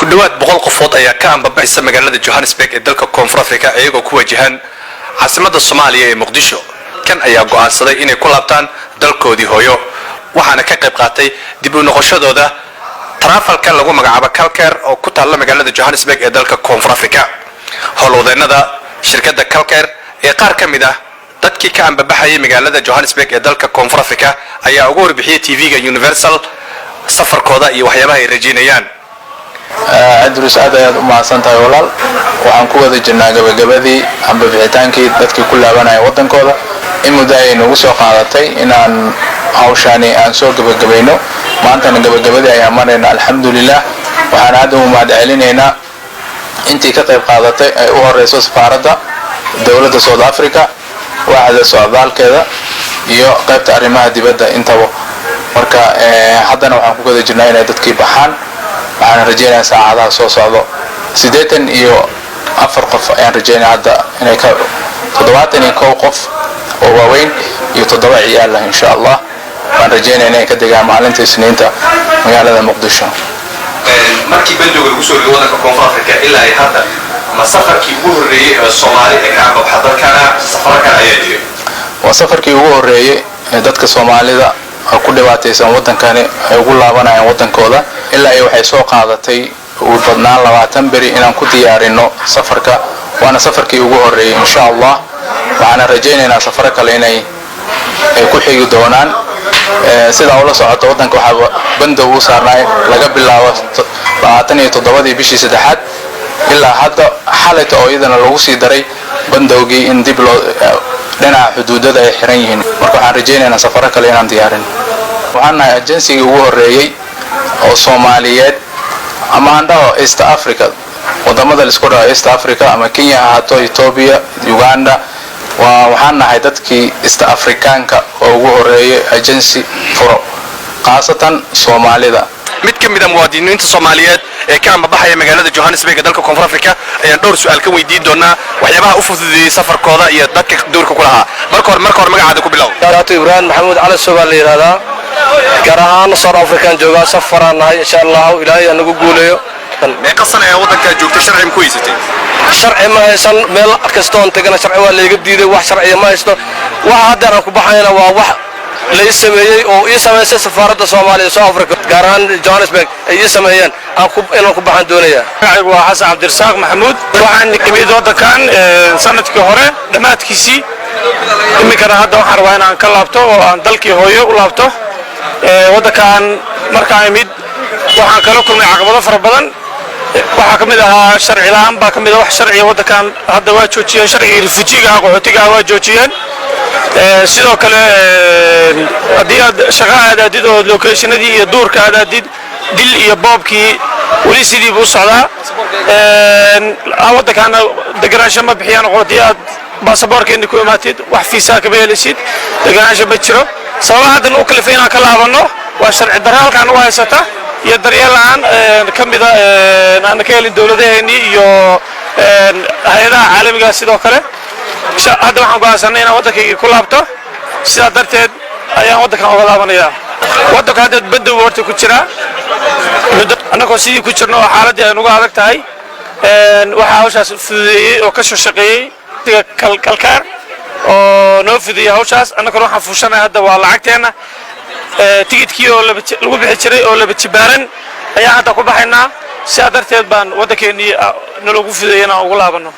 kudhawaad 100 qofood ayaa ka anbabaxay magaalada Johannesburg ee dalka Koonfur Afrika iyagoo ku wajahan caasimadda Soomaaliya ee Muqdisho kan ayaa go'aansaday inay ku laabtaan dalkoodii hooyo waxaana ka qayb qaatay dib u noqoshadooda tarafalka lagu magacaabo Kalker oo ku taalla magaalada Johannesburg ee dalka Koonfur Afrika howlwadeennada shirkadda Kalker ee qaar ka mid ah dadkii ka anbabaxay magaalada Johannesburg ee dalka Koonfur Afrika ayaa ugu warbixiyay TV-ga Universal safarkooda iyo waxyaabaha ay rajeynayaan أدرس هذا مع سنتها ولا وعن قوة الجنة جبادي عم بفتانكي دتك كلها بنا وطن كذا المداين وسوق عادتي إن عوشاني أن سوق جبينه ما أنت جبادي يا مرنا الحمد لله وعن هذا ما دعلين هنا أنت كتب عادتي هو الرئيس فاردا دولة سود أفريقيا واحد السعودال كذا يو قبت أرمها دي بدأ انتبه مركا حتى نوع قوة الجنة هنا دتك بحان waxaan rajeynayaa saacadaha soo socdo 8 iyo 4 qof ayaan rajeynayaa hadda inay ka 71 qof oo waaweyn iyo 7 ciyaal ah insha Allah waan rajeynayaa inay ka degaan maalinta Isniinta magaalada Muqdisho markii bandowga lagu soo rido wadanka Koonfur Afrika ilaa ay hadda ma safarkii ugu horeeyay ee Soomaaliya ee ka anbabaxay dalkana safarka ayaa jiray waa safarkii ugu horeeyay ee dadka Soomaalida ku dhibaataysan wadankani ay ugu laabanayaan wadankooda ilaa ay waxay soo qaadatay ugu badnaan 20 bari inaan ku diyaarino safarka waana safarkii ugu horeeyay insha Allah waxaan rajeynaynaa safar kale inay ku xigi doonaan sida ula socoto wadanka waxa bandow u saarnay laga bilaabo 27 bishii saddexaad ilaa hadda xalayta oo iyadana lagu sii daray bandowgii in dib loo dhinaca xuduudada ay xiran yihiin marka waxaan rajeynaynaa safar kale inaan diyaarin waxaan nahay agency ugu horeeyay oo Soomaaliyeed ama andho East Africa wadamada la isku dhaho East Africa ama Kenya haato Ethiopia Uganda waxaan nahay dadkii East Africaanka oo ugu horeeyay agency furo qaasatan Soomaalida mid ka mid ah muwaadiniinta Soomaaliyeed ee ka anbabaxay magaalada Johannesburg ee dalka Koonfur Afrika ayaan dhowr su'aal ka weydiin doonaa waxyaabaha u fududeeyay safarkooda iyo dadka doorka ku lahaa marka hore magacaada ku bilow Darato Ibrahim Maxamuud Cali Soomaali yiraahdaa gaar ahaan South African jooga safaranahay insha Allah Ilaahay anagu guuleeyo meeqa sano ee wadanka joogtay sharci ma ku haysatay sharci ma haysan meel kasta oo tagana sharci waa leeyahay diiday wax sharci ma haysto waxa hadda aan ku baxayna waa wax la sameeyay oo ii sameeyay safaaradda Soomaaliya South Africa gaar ahaan Johannesburg ay sameeyeen inaan ku baxan doonaya magacaygu waa Xasan Cabdirasaaq Maxamuud waxaan kamid wadankan sanadkii hore dhamaadkiisii imikana hadda waxaan rabaa inaan ka laabto oo aan dalkii hooyo u laabto wadankan markaan imid waxaan kala kulmay caqabado fara badan waxa kamid ahaa sharci la'aan baa kamid ah wax sharci wadankan hadda waa joojiyeen sharciga refujiga qaxootiga waa joojiyeen sidoo kale haddii aad shaqo aadaadid oo locationadii iyo duurka aadaadid dil iyo boobkii weli sidii buu socdaa wadankan deganaansho ma bixiyaan qodob aad baasaboorkeena ku imaatid wax fiisa ka beelisid deganaansho ma jiro sababaha hadda uu kala fiinaa ka laabano waa sharci daraalkan u haysata iyo daryeel la'aan kamid ah aan ka helin dawladaheeni iyo hay'adaha caalamiga sidoo kale hadda waxaan go'aansanay inaan wadankayga ku laabto sidaa darteed ayaan wadankan uga laabanayaa wadanka hadda bandow horta ku jira annagoo sidii ku jirno oo xaaladii ay uga adag tahay waxaa hawshaas fududeeyey oo ka soo shaqeeyey Kalker oo noo fududeeyey hawshaas annaguna waxaan fuushanahay hadda waa lacagteena tigidkii oo lagu bixi jiray oo laba jibaaran ayaan hadda ku baxaynaa sidaa darteed baan wadankeenii nalagu fududeeyey inaan ugu laabano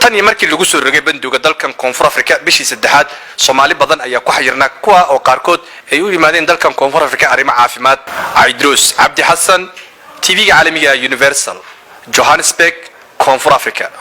tan iyo markii lagu soo rogay bandowga dalkan Koonfur Afrika bishii saddexaad Soomaali badan ayaa ku xayirnaa kuwa oo qaarkood ay u yimaadeen dalkan Koonfur Afrika arrimo caafimaad Aidros Abdi Hassan TV-ga caalamiga Universal Johannesburg Koonfur Afrika